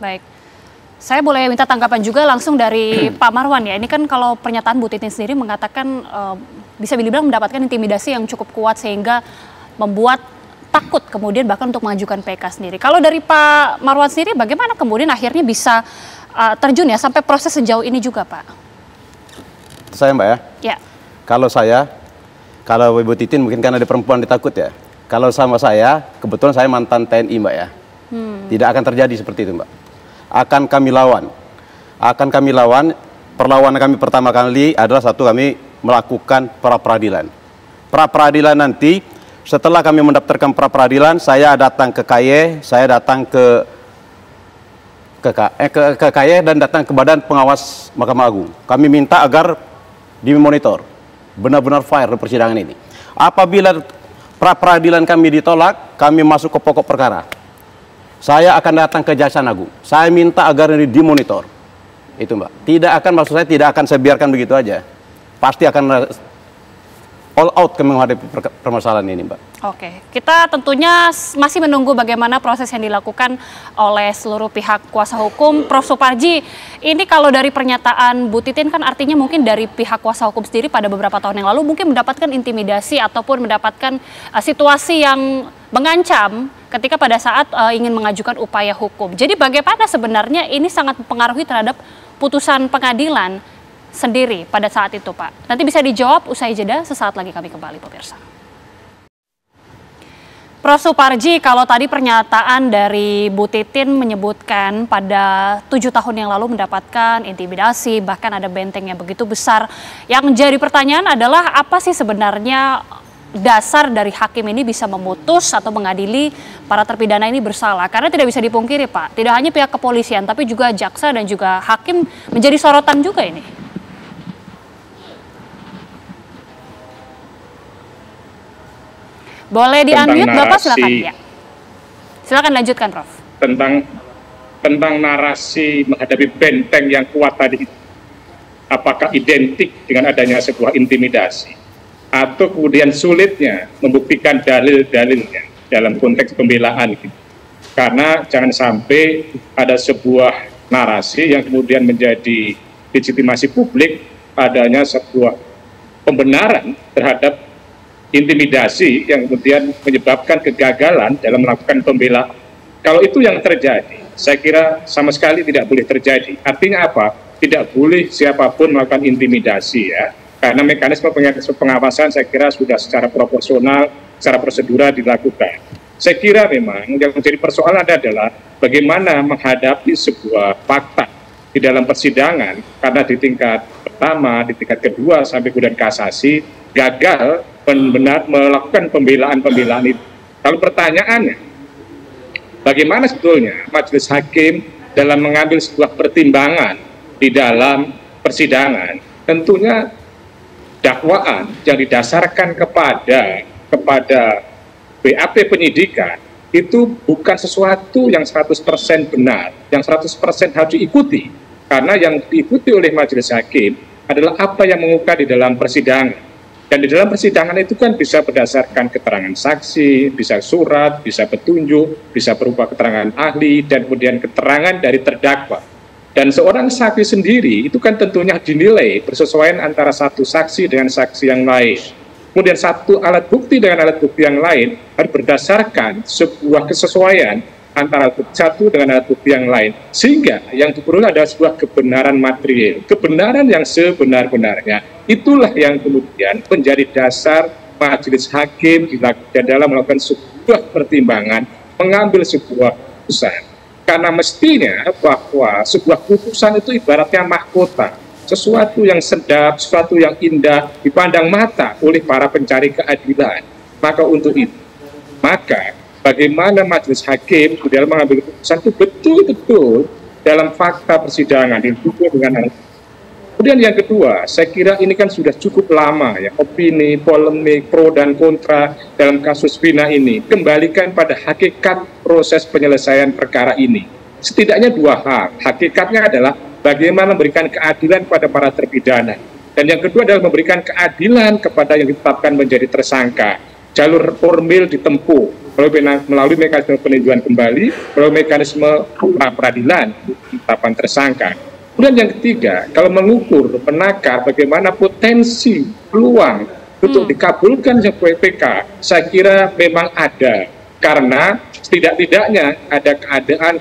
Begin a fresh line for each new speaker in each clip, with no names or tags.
Baik. Saya boleh minta tanggapan juga langsung dari Pak Marwan ya. Ini kan kalau pernyataan Bu Titin sendiri mengatakan bisa dibilang mendapatkan intimidasi yang cukup kuat sehingga membuat takut kemudian bahkan untuk mengajukan PK sendiri. Kalau dari Pak Marwan sendiri bagaimana kemudian akhirnya bisa terjun ya sampai proses sejauh ini juga Pak?
Saya Mbak ya?
Ya.
Kalau Ibu Titin mungkin karena ada perempuan ditakut ya. Kalau sama saya, kebetulan saya mantan TNI Mbak ya. Tidak akan terjadi seperti itu Mbak. Akan kami lawan. Perlawanan kami pertama kali adalah kami melakukan pra-peradilan. Pra-peradilan nanti, setelah kami mendaftarkan pra-peradilan, saya datang ke KY, saya datang ke KY dan datang ke Badan Pengawas Mahkamah Agung. Kami minta agar dimonitor, benar-benar fair di persidangan ini. Apabila pra-peradilan kami ditolak, kami masuk ke pokok perkara. Saya akan datang ke Kejaksaan Agung. Saya minta agar ini dimonitor. Itu Mbak. Maksud saya tidak akan saya biarkan begitu aja. Pasti akan all out menghadapi permasalahan ini Mbak.
Oke, kita tentunya masih menunggu bagaimana proses yang dilakukan oleh seluruh pihak kuasa hukum. Prof. Suparji, ini kalau dari pernyataan Bu Titin kan artinya mungkin dari pihak kuasa hukum sendiri pada beberapa tahun yang lalu mungkin mendapatkan intimidasi ataupun mendapatkan situasi yang mengancam ketika pada saat ingin mengajukan upaya hukum. Jadi bagaimana sebenarnya ini sangat mempengaruhi terhadap putusan pengadilan sendiri pada saat itu Pak? Nanti bisa dijawab usai jeda, sesaat lagi kami kembali pemirsa. Prof. Suparji, kalau tadi pernyataan dari Bu Titin menyebutkan pada 7 tahun yang lalu mendapatkan intimidasi, bahkan ada benteng yang begitu besar. Yang jadi pertanyaan adalah apa sih sebenarnya dasar dari hakim ini bisa memutus atau mengadili para terpidana ini bersalah? Karena tidak bisa dipungkiri Pak, tidak hanya pihak kepolisian tapi juga jaksa dan juga hakim menjadi sorotan juga ini. Boleh di-unmute Bapak, silakan ya. Silakan lanjutkan Prof.
Tentang narasi menghadapi benteng yang kuat tadi, apakah identik dengan adanya sebuah intimidasi atau kemudian sulitnya membuktikan dalil-dalilnya dalam konteks pembelaan gitu. Karena jangan sampai ada sebuah narasi yang kemudian menjadi legitimasi publik adanya sebuah pembenaran terhadap intimidasi yang kemudian menyebabkan kegagalan dalam melakukan pembelaan. Kalau itu yang terjadi, saya kira sama sekali tidak boleh terjadi. Artinya apa? Tidak boleh siapapun melakukan intimidasi ya. Karena mekanisme pengawasan saya kira sudah secara proporsional, secara prosedural dilakukan. Saya kira memang yang menjadi persoalan adalah bagaimana menghadapi sebuah fakta di dalam persidangan, karena di tingkat pertama, di tingkat kedua sampai kemudian kasasi gagal melakukan pembelaan itu. Kalau pertanyaannya, bagaimana sebetulnya majelis hakim dalam mengambil sebuah pertimbangan di dalam persidangan? Tentunya dakwaan yang didasarkan kepada BAP penyidikan itu bukan sesuatu yang 100% benar, yang 100% harus diikuti. Karena yang diikuti oleh majelis hakim adalah apa yang mengungkap di dalam persidangan. Dan di dalam persidangan itu kan bisa berdasarkan keterangan saksi, bisa surat, bisa petunjuk, bisa berupa keterangan ahli, dan kemudian keterangan dari terdakwa. Dan seorang saksi sendiri itu kan tentunya dinilai bersesuaian antara satu saksi dengan saksi yang lain. Kemudian satu alat bukti dengan alat bukti yang lain harus berdasarkan sebuah kesesuaian antara alat bukti satu dengan alat bukti yang lain. Sehingga yang diperlukan adalah sebuah kebenaran material, kebenaran yang sebenar-benarnya. Itulah yang kemudian menjadi dasar majelis hakim dalam melakukan sebuah pertimbangan, mengambil sebuah keputusan. Karena mestinya bahwa sebuah putusan itu ibaratnya mahkota, sesuatu yang sedap, sesuatu yang indah dipandang mata oleh para pencari keadilan. Maka untuk itu, bagaimana majelis hakim dalam mengambil keputusan itu betul-betul dalam fakta persidangan didukung dengan. Kemudian yang kedua, saya kira ini kan sudah cukup lama ya, opini, polemik, pro dan kontra dalam kasus Vina ini. Kembalikan pada hakikat proses penyelesaian perkara ini. Setidaknya dua hal. Hakikatnya adalah bagaimana memberikan keadilan kepada para terpidana. Dan yang kedua adalah memberikan keadilan kepada yang ditetapkan menjadi tersangka. jalur formil ditempuh melalui mekanisme peninjauan kembali, melalui mekanisme pra-peradilan, penetapan tersangka. Kemudian yang ketiga, kalau mengukur, menakar bagaimana potensi peluang untuk dikabulkan sebuah PK, saya kira memang ada. Karena setidak-tidaknya ada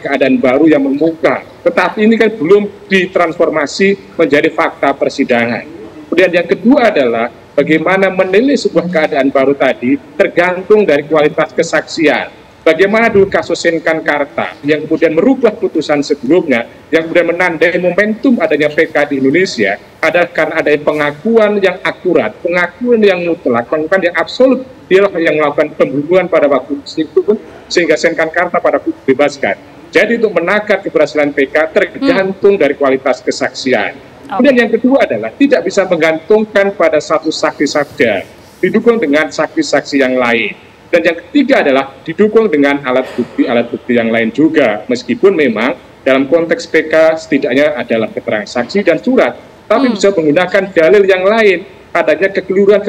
keadaan baru yang membuka. Tetapi ini kan belum ditransformasi menjadi fakta persidangan. Kemudian yang kedua adalah bagaimana menilai sebuah keadaan baru tadi tergantung dari kualitas kesaksian. Bagaimana dulu kasus Senkan Karta yang kemudian merubah putusan sebelumnya, yang kemudian menandai momentum adanya PK di Indonesia adalah karena adanya pengakuan yang akurat, pengakuan yang mutlak, pengakuan yang absolut, dialah yang melakukan pembunuhan pada waktu itu sehingga Senkan Karta pada waktu dibebaskan. Jadi untuk menakar keberhasilan PK tergantung dari kualitas kesaksian. Kemudian yang kedua adalah tidak bisa menggantungkan pada satu saksi saja, didukung dengan saksi-saksi yang lain. Dan yang ketiga adalah didukung dengan alat bukti yang lain juga. Meskipun memang dalam konteks PK setidaknya adalah keterangan saksi dan surat, tapi bisa menggunakan dalil yang lain. Adanya kekeliruan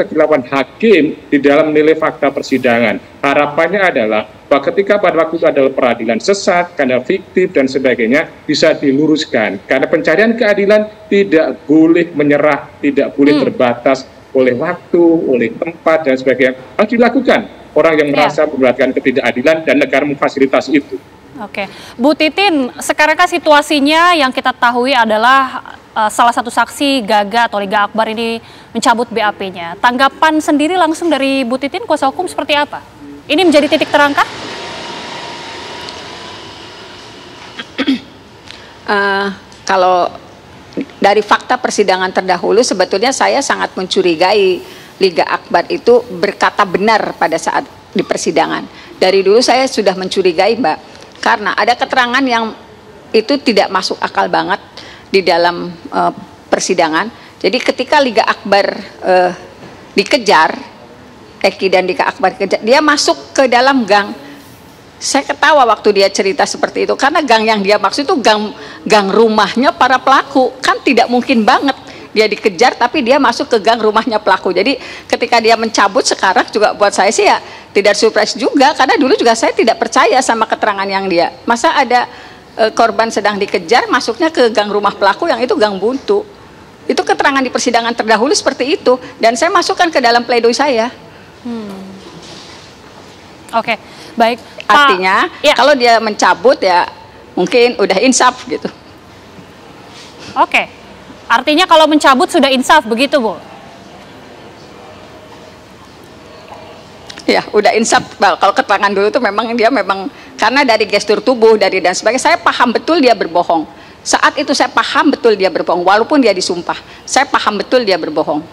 hakim di dalam nilai fakta persidangan. Harapannya adalah bahwa ketika pada waktu itu adalah peradilan sesat, karena fiktif dan sebagainya, bisa diluruskan. Karena pencarian keadilan tidak boleh menyerah, tidak boleh terbatas oleh waktu, oleh tempat dan sebagainya. Harus dilakukan. Orang yang merasa memberatkan ketidakadilan dan negara memfasilitasi itu.
Oke, Bu Titin, sekarang kan situasinya yang kita tahui adalah salah satu saksi Gaga atau Liga Akbar ini mencabut BAP-nya. Tanggapan sendiri langsung dari Bu Titin, kuasa hukum seperti apa? Ini menjadi titik terangkah?
Kalau dari fakta persidangan terdahulu sebetulnya saya sangat mencurigai Liga Akbar itu berkata benar pada saat di persidangan. Dari dulu saya sudah mencurigai, Mbak, karena ada keterangan yang itu tidak masuk akal banget di dalam persidangan. Jadi ketika Liga Akbar dikejar, Eki dan Liga Akbar dikejar, dia masuk ke dalam gang. Saya ketawa waktu dia cerita seperti itu, karena gang yang dia maksud itu gang rumahnya para pelaku. Kan tidak mungkin banget dia dikejar tapi dia masuk ke gang rumahnya pelaku. Jadi ketika dia mencabut sekarang juga buat saya sih ya tidak surprise juga, karena dulu juga saya tidak percaya sama keterangan yang dia. Masa ada korban sedang dikejar masuknya ke gang rumah pelaku yang itu gang buntu. Itu keterangan di persidangan terdahulu seperti itu dan saya masukkan ke dalam pledoi saya.
Oke, baik.
Artinya kalau dia mencabut ya mungkin udah insaf gitu.
Oke. Artinya kalau mencabut sudah insaf begitu, Bu?
Ya, udah insaf. Kalau keterangan dulu itu memang dia karena dari gestur tubuh, dari dan sebagainya, saya paham betul dia berbohong. Saat itu saya paham betul dia berbohong, walaupun dia disumpah. Saya paham betul dia berbohong.